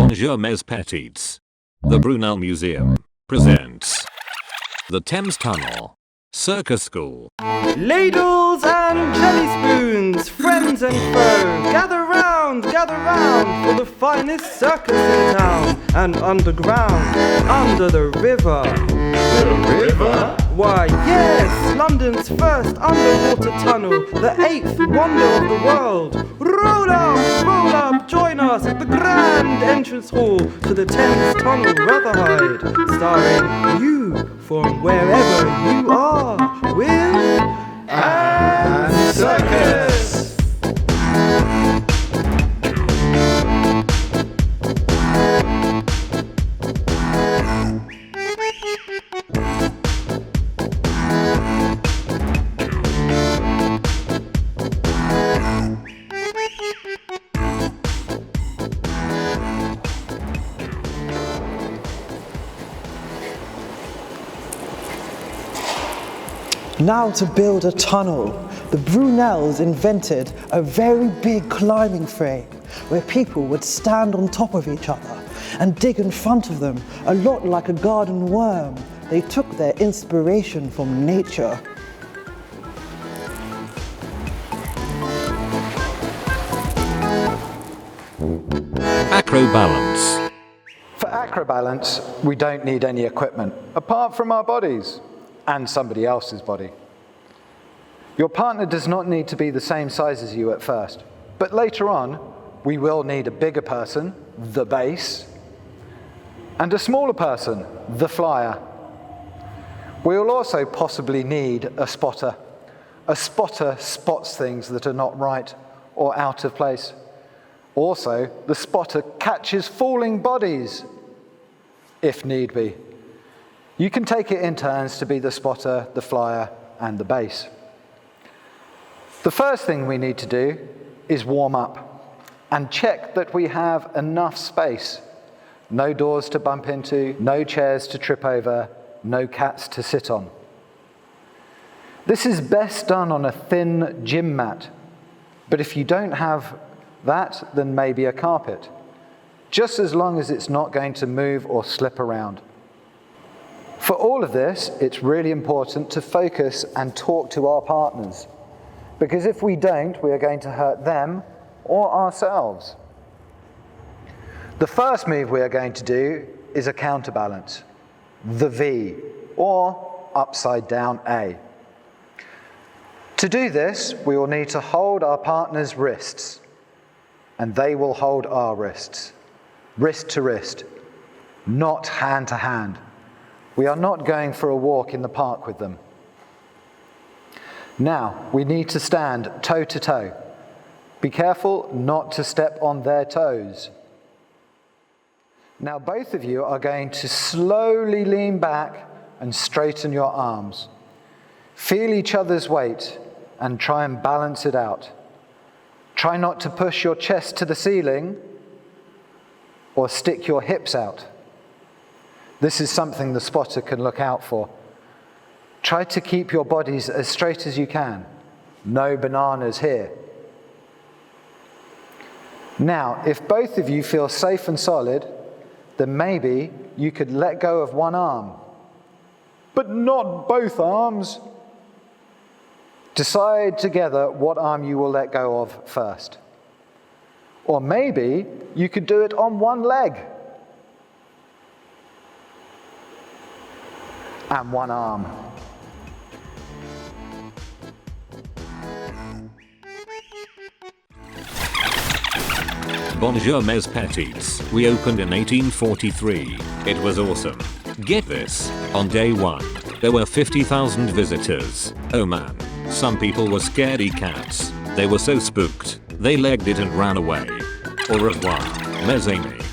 Bonjour mes petites. The Brunel Museum presents the Thames Tunnel, Circus School. Ladles and jelly spoons, friends and foes, gather round for the finest circus in town and underground, under the river. The river? Why, yes, London's first underwater tunnel, the 8th wonder of the world. Roll up, join us at the grand entrance hall to the Thames Tunnel Rotherhide, starring you from wherever you are, Will And Circus! Now to build a tunnel, the Brunels invented a very big climbing frame where people would stand on top of each other and dig in front of them, a lot like a garden worm. They took their inspiration from nature. Acrobalance. For Acrobalance, we don't need any equipment, apart from our bodies and somebody else's body. Your partner does not need to be the same size as you at first, but later on, we will need a bigger person, the base, and a smaller person, the flyer. We will also possibly need a spotter. A spotter spots things that are not right or out of place. Also, the spotter catches falling bodies, if need be. You can take it in turns to be the spotter, the flyer, and the base. The first thing we need to do is warm up and check that we have enough space. No doors to bump into, no chairs to trip over, no cats to sit on. This is best done on a thin gym mat, but if you don't have that, then maybe a carpet, just as long as it's not going to move or slip around. For all of this, it's really important to focus and talk to our partners, because if we don't, we are going to hurt them or ourselves. The first move we are going to do is a counterbalance, the V, or upside down A. To do this, we will need to hold our partner's wrists, and they will hold our wrists, wrist to wrist, not hand to hand. We are not going for a walk in the park with them. Now, we need to stand toe to toe. Be careful not to step on their toes. Now, both of you are going to slowly lean back and straighten your arms. Feel each other's weight and try and balance it out. Try not to push your chest to the ceiling or stick your hips out. This is something the spotter can look out for. Try to keep your bodies as straight as you can. No bananas here. Now, if both of you feel safe and solid, then maybe you could let go of one arm, but not both arms. Decide together what arm you will let go of first. Or maybe you could do it on one leg and one arm. Bonjour mes petites. We opened in 1843. It was awesome. Get this, on day 1, there were 50,000 visitors. Oh man, some people were scaredy cats. They were so spooked, they legged it and ran away. Au revoir, mes amis.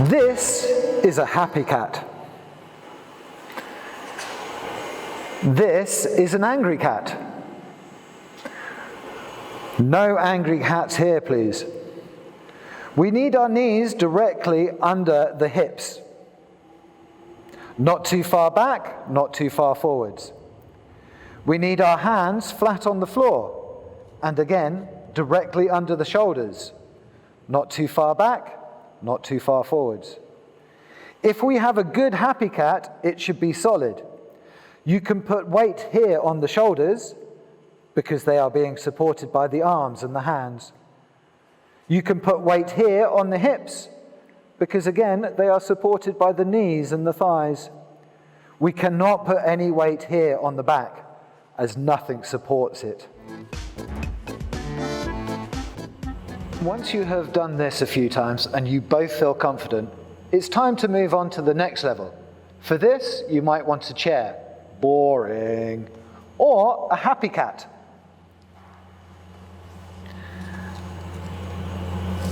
This is a happy cat. This is an angry cat. No angry cats here, please. We need our knees directly under the hips. Not too far back, not too far forwards. We need our hands flat on the floor, and again, directly under the shoulders. Not too far back, not too far forwards. If we have a good happy cat, it should be solid. You can put weight here on the shoulders because they are being supported by the arms and the hands. You can put weight here on the hips because, again, they are supported by the knees and the thighs. We cannot put any weight here on the back as nothing supports it. Once you have done this a few times and you both feel confident, it's time to move on to the next level. For this, you might want a chair. Boring. Or a happy cat.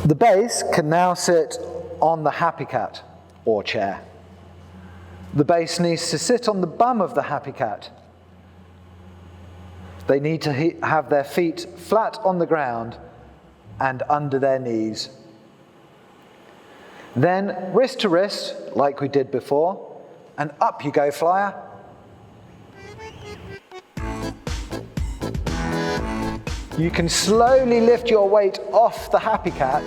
The base can now sit on the happy cat or chair. The base needs to sit on the bum of the happy cat. They need to have their feet flat on the ground and under their knees. Then wrist to wrist, like we did before, and up you go, flyer. You can slowly lift your weight off the happy cat.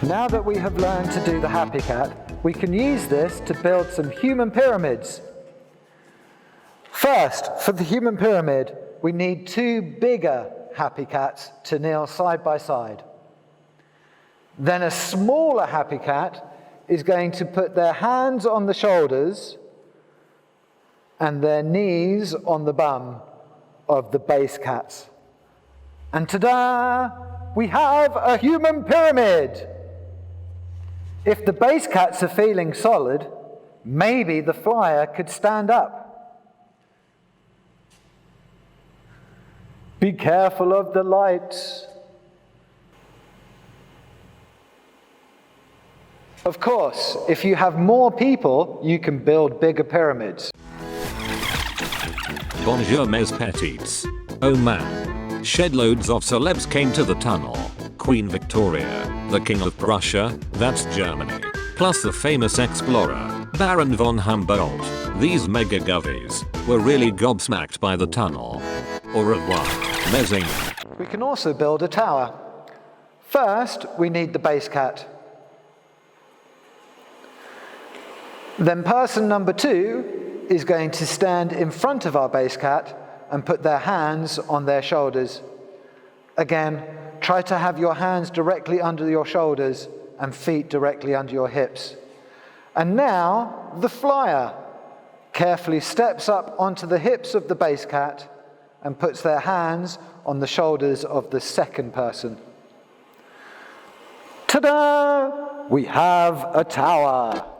Now that we have learned to do the happy cat, we can use this to build some human pyramids. First, for the human pyramid, we need two bigger happy cats to kneel side by side. Then a smaller happy cat is going to put their hands on the shoulders and their knees on the bum of the base cats. And ta-da! We have a human pyramid! If the base cats are feeling solid, maybe the flyer could stand up. Be careful of the lights. Of course, if you have more people, you can build bigger pyramids. Bonjour mes petites. Oh man. Shed loads of celebs came to the tunnel. Queen Victoria, the King of Prussia, that's Germany, plus the famous explorer, Baron von Humboldt. These mega govies were really gobsmacked by the tunnel. Au revoir, mes amis. We can also build a tower. First, we need the base cat. Then person number 2 is going to stand in front of our base cat and put their hands on their shoulders. Again, try to have your hands directly under your shoulders and feet directly under your hips. And now, the flyer carefully steps up onto the hips of the base cat and puts their hands on the shoulders of the second person. Ta-da! We have a tower.